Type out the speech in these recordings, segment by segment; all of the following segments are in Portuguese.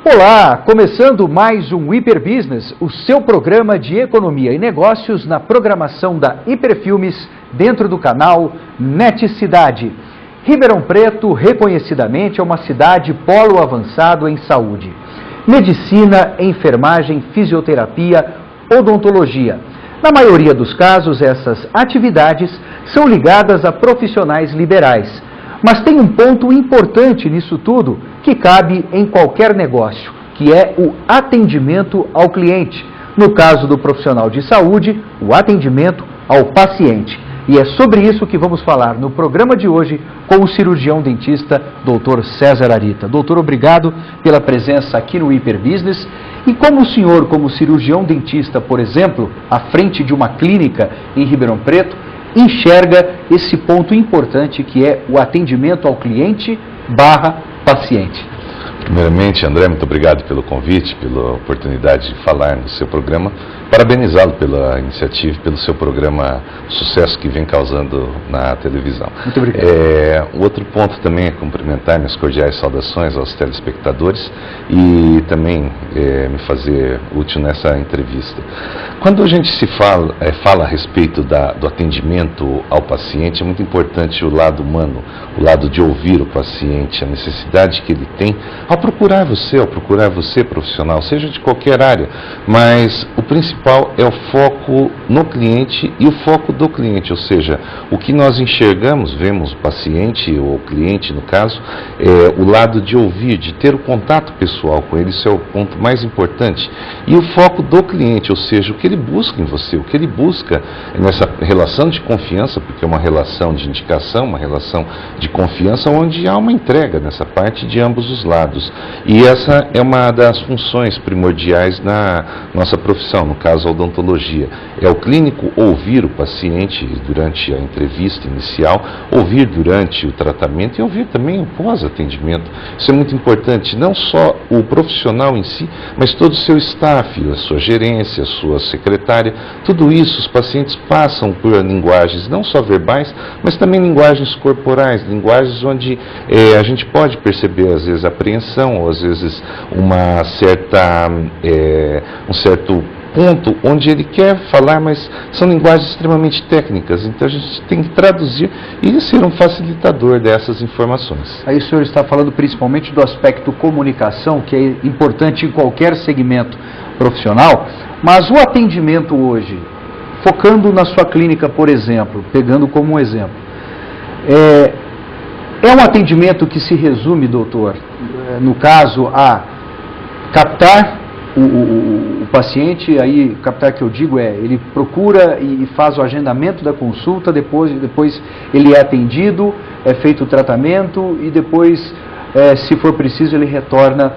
Olá, começando mais um Hiper Business, o seu programa de economia e negócios na programação da Hiperfilmes dentro do canal NET Cidade. Ribeirão Preto, reconhecidamente, é uma cidade polo avançado em saúde. Medicina, enfermagem, fisioterapia, odontologia. Na maioria dos casos, essas atividades são ligadas a profissionais liberais. Mas tem um ponto importante nisso tudo que cabe em qualquer negócio, que é o atendimento ao cliente. No caso do profissional de saúde, o atendimento ao paciente. E é sobre isso que vamos falar no programa de hoje com o cirurgião dentista Dr. César Arita. Doutor, obrigado pela presença aqui no Hiper Business. E como o senhor, como cirurgião dentista, por exemplo, à frente de uma clínica em Ribeirão Preto, enxerga esse ponto importante que é o atendimento ao cliente/paciente? Primeiramente, André, muito obrigado pelo convite, pela oportunidade de falar no seu programa. Parabenizá-lo pela iniciativa, pelo seu programa, sucesso que vem causando na televisão. Muito obrigado. Outro ponto também é cumprimentar minhas cordiais saudações aos telespectadores e também me fazer útil nessa entrevista. Quando a gente fala a respeito do atendimento ao paciente, é muito importante o lado humano, o lado de ouvir o paciente, a necessidade que ele tem ao procurar você profissional, seja de qualquer área, mas o principal é o foco no cliente e o foco do cliente, ou seja, o que nós enxergamos, vemos o paciente ou o cliente no caso, o lado de ouvir, de ter o contato pessoal com ele, isso é o ponto mais importante. E o foco do cliente, ou seja, o que ele busca em você, o que ele busca nessa relação de confiança, porque é uma relação de indicação, uma relação de confiança, onde há uma entrega nessa parte de ambos os lados. E essa é uma das funções primordiais na nossa profissão, no caso a odontologia. É o clínico ouvir o paciente durante a entrevista inicial, ouvir durante o tratamento e ouvir também o pós-atendimento. Isso é muito importante, não só o profissional em si, mas todo o seu staff, a sua gerência, a sua secretária, tudo isso os pacientes passam por linguagens não só verbais, mas também linguagens corporais, linguagens onde a gente pode perceber às vezes apreensão, ou às vezes um certo ponto onde ele quer falar, mas são linguagens extremamente técnicas, então a gente tem que traduzir e ser um facilitador dessas informações. Aí o senhor está falando principalmente do aspecto comunicação, que é importante em qualquer segmento profissional, mas o atendimento hoje, focando na sua clínica, por exemplo, pegando como um exemplo, é um atendimento que se resume, doutor, no caso, a captar o paciente, aí captar que eu digo ele procura e faz o agendamento da consulta, depois ele é atendido, é feito o tratamento e depois, se for preciso, ele retorna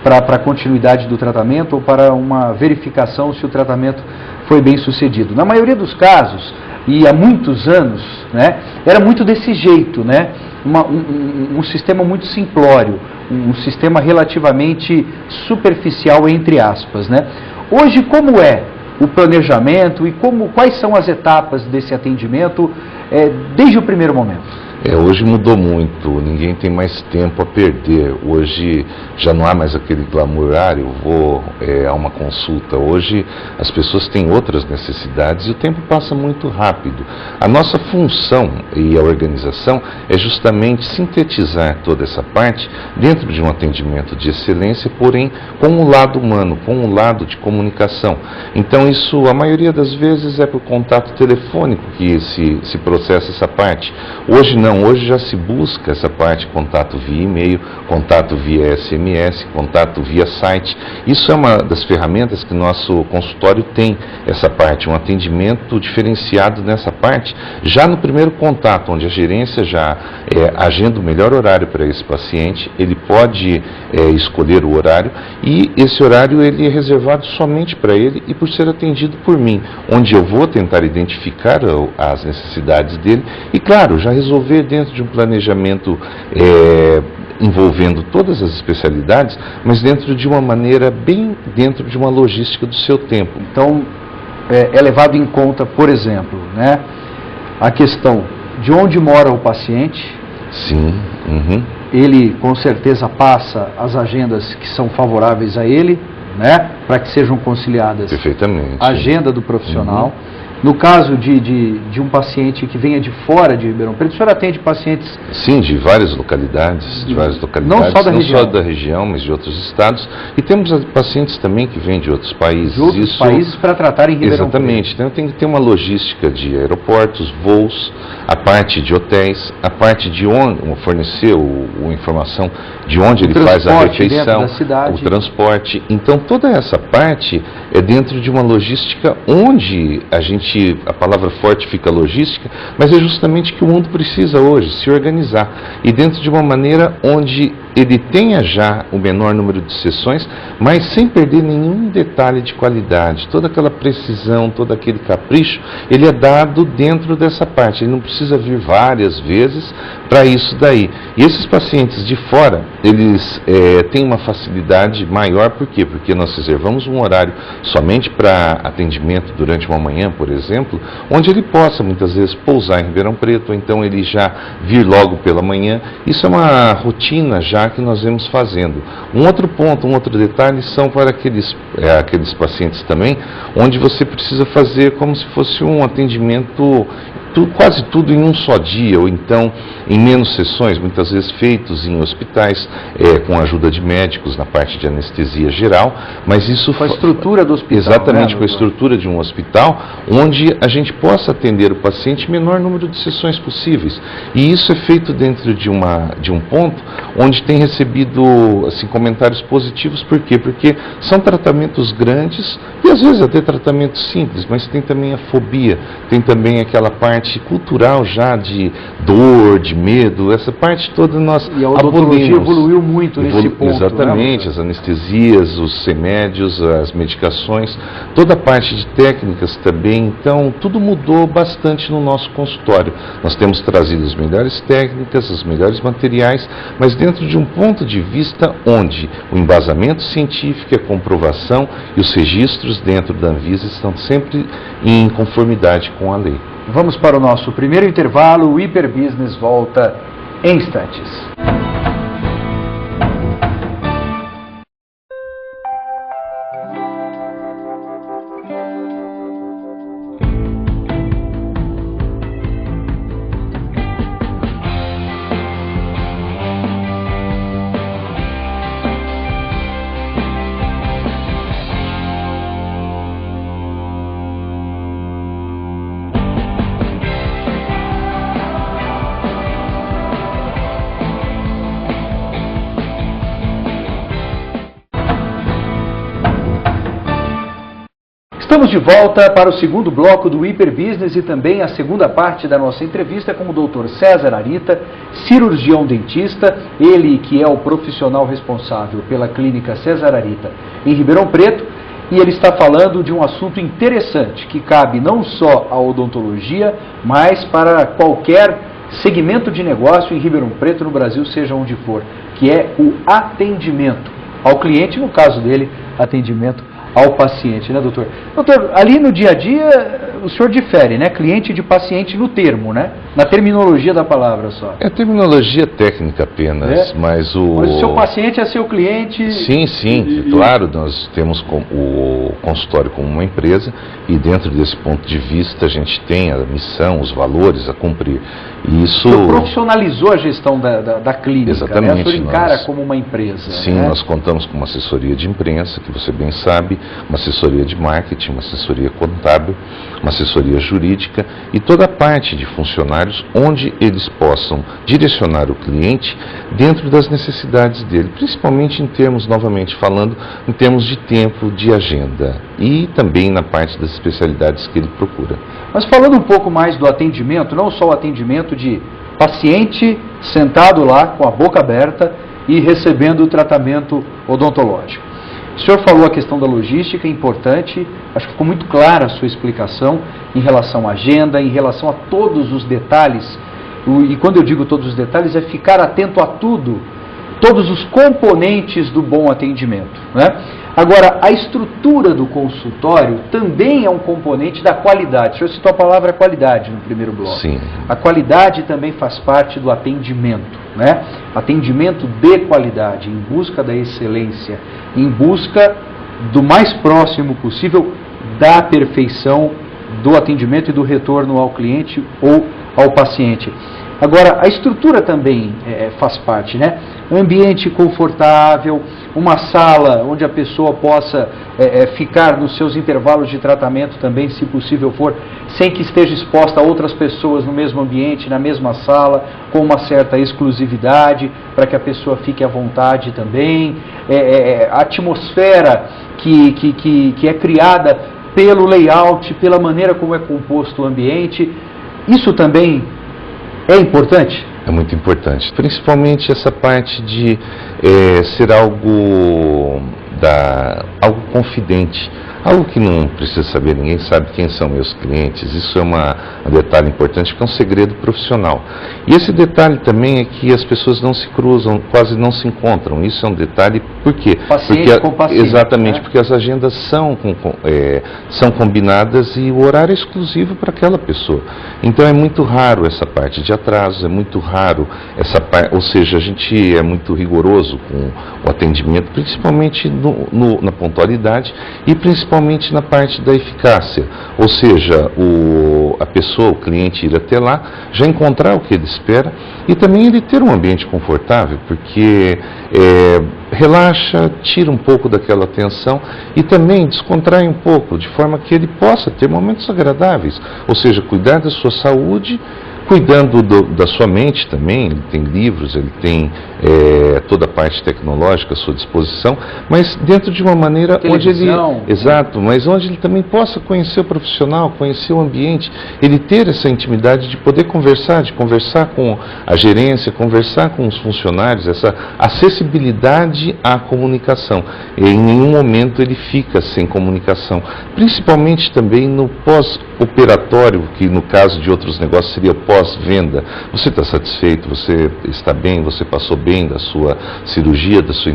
para a continuidade do tratamento ou para uma verificação se o tratamento foi bem sucedido. Na maioria dos casos, e há muitos anos, era muito desse jeito, um sistema muito simplório, um sistema relativamente superficial, entre aspas. Hoje, como é o planejamento e quais são as etapas desse atendimento desde o primeiro momento? Hoje mudou muito, ninguém tem mais tempo a perder. Hoje já não há mais aquele glamour, eu vou a uma consulta. Hoje as pessoas têm outras necessidades e o tempo passa muito rápido. A nossa função e a organização é justamente sintetizar toda essa parte dentro de um atendimento de excelência, porém com um lado humano, com um lado de comunicação. Então isso, a maioria das vezes, é por contato telefônico que se processa essa parte. Hoje não. Hoje já se busca essa parte, contato via e-mail, contato via SMS, contato via site. Isso é uma das ferramentas que nosso consultório tem, essa parte, um atendimento diferenciado nessa parte, já no primeiro contato, onde a gerência já agenda o melhor horário para esse paciente, ele pode escolher o horário e esse horário ele é reservado somente para ele e por ser atendido por mim, onde eu vou tentar identificar as necessidades dele e, claro, já resolver dentro de um planejamento envolvendo todas as especialidades, mas dentro de uma maneira bem dentro de uma logística do seu tempo. Então, é levado em conta, por exemplo, a questão de onde mora o paciente. Sim. ele com certeza passa as agendas que são favoráveis a ele, né, para que sejam conciliadas. Perfeitamente. A agenda do profissional. No caso de um paciente que venha de fora de Ribeirão Preto, o senhor atende pacientes... Sim, de várias localidades, Não só da região, mas de outros estados. E temos pacientes também que vêm de outros países. De outros países para tratar em Ribeirão Preto. Exatamente. Então tem que ter uma logística de aeroportos, voos, a parte de hotéis, a parte de onde fornecer a informação de onde ele faz a refeição, o transporte. Então toda essa parte é dentro de uma logística onde a palavra forte fica logística, mas é justamente que o mundo precisa hoje, se organizar. E dentro de uma maneira onde ele tenha já o menor número de sessões, mas sem perder nenhum detalhe de qualidade. Toda aquela precisão, todo aquele capricho, ele é dado dentro dessa parte. Ele não precisa vir várias vezes para isso daí. E esses pacientes de fora, eles têm uma facilidade maior, por quê? Porque nós reservamos um horário somente para atendimento durante uma manhã, por exemplo, onde ele possa muitas vezes pousar em Ribeirão Preto, ou então ele já vir logo pela manhã. Isso é uma rotina já que nós vemos fazendo. Um outro ponto, um outro detalhe são para aqueles pacientes também, onde você precisa fazer como se fosse um atendimento quase tudo em um só dia, ou então em menos sessões, muitas vezes feitos em hospitais, com a ajuda de médicos na parte de anestesia geral, mas isso... Com a estrutura do hospital. Exatamente, com a estrutura de um hospital, onde a gente possa atender o paciente menor número de sessões possíveis. E isso é feito dentro de um ponto onde tem recebido assim, comentários positivos. Por quê? Porque são tratamentos grandes e às vezes até tratamentos simples, mas tem também a fobia, tem também aquela parte cultural já de dor, de medo, essa parte toda nós e a odontologia evoluiu muito nesse ponto. Exatamente, né? As anestesias, os remédios, as medicações, toda a parte de técnicas também, então tudo mudou bastante no nosso consultório. Nós temos trazido as melhores técnicas, os melhores materiais, mas dentro de um ponto de vista onde o embasamento científico, a comprovação e os registros dentro da Anvisa estão sempre em conformidade com a lei. Vamos para o nosso primeiro intervalo, o Hiperbusiness volta em instantes. Estamos de volta para o segundo bloco do Hiperbusiness e também a segunda parte da nossa entrevista com o Dr. César Arita, cirurgião dentista, ele que é o profissional responsável pela clínica César Arita em Ribeirão Preto, e ele está falando de um assunto interessante que cabe não só à odontologia, mas para qualquer segmento de negócio em Ribeirão Preto, no Brasil, seja onde for, que é o atendimento ao cliente, no caso dele, atendimento ao paciente, né, doutor? Doutor, ali no dia a dia, o senhor difere, né? Cliente de paciente no termo, né? Na terminologia da palavra só. É terminologia técnica apenas, mas o seu paciente é seu cliente... Sim, claro, nós temos o consultório como uma empresa e dentro desse ponto de vista a gente tem a missão, os valores a cumprir. E isso... O senhor profissionalizou a gestão da clínica, exatamente, né? O senhor encara como uma empresa. Sim, né? Nós contamos com uma assessoria de imprensa, que você bem sabe, uma assessoria de marketing, uma assessoria contábil, uma assessoria jurídica e toda a parte de funcionários onde eles possam direcionar o cliente dentro das necessidades dele, principalmente em termos, novamente falando, em termos de tempo, de agenda e também na parte das especialidades que ele procura. Mas falando um pouco mais do atendimento, não só o atendimento de paciente sentado lá com a boca aberta e recebendo o tratamento odontológico. O senhor falou a questão da logística, é importante, acho que ficou muito clara a sua explicação em relação à agenda, em relação a todos os detalhes, e quando eu digo todos os detalhes, é ficar atento a tudo, todos os componentes do bom atendimento, né? Agora, a estrutura do consultório também é um componente da qualidade. O senhor citou a palavra qualidade no primeiro bloco. Sim. A qualidade também faz parte do atendimento, né? Atendimento de qualidade, em busca da excelência, em busca do mais próximo possível da perfeição do atendimento e do retorno ao cliente ou ao paciente. Agora, a estrutura também faz parte, né? Ambiente confortável, uma sala onde a pessoa possa ficar nos seus intervalos de tratamento também, se possível for, sem que esteja exposta a outras pessoas no mesmo ambiente, na mesma sala, com uma certa exclusividade, para que a pessoa fique à vontade também. A atmosfera que é criada pelo layout, pela maneira como é composto o ambiente, isso também é importante? É muito importante, principalmente essa parte de ser algo confidente, algo que não precisa saber, ninguém sabe quem são meus clientes. Isso é um detalhe importante, porque é um segredo profissional. E esse detalhe também é que as pessoas não se cruzam, quase não se encontram. Isso é um detalhe, por quê? Paciente com paciente. Exatamente, né? Porque as agendas são combinadas e o horário é exclusivo para aquela pessoa. Então é muito raro essa parte de atraso, é muito raro essa parte, ou seja, a gente é muito rigoroso com o atendimento, principalmente na pontualidade e principalmente na parte da eficácia, ou seja, a pessoa, o cliente ir até lá, já encontrar o que ele espera e também ele ter um ambiente confortável, porque relaxa, tira um pouco daquela tensão e também descontrai um pouco, de forma que ele possa ter momentos agradáveis, ou seja, cuidar da sua saúde, cuidando da sua mente também. Ele tem livros, ele tem toda a parte tecnológica à sua disposição, mas dentro de uma maneira onde ele... Exato, mas onde ele também possa conhecer o profissional, conhecer o ambiente, ele ter essa intimidade de poder conversar, com a gerência, conversar com os funcionários, essa acessibilidade à comunicação. E em nenhum momento ele fica sem comunicação, principalmente também no pós-operatório, que no caso de outros negócios seria pós-venda. Você está satisfeito, você está bem, você passou bem da sua cirurgia, da sua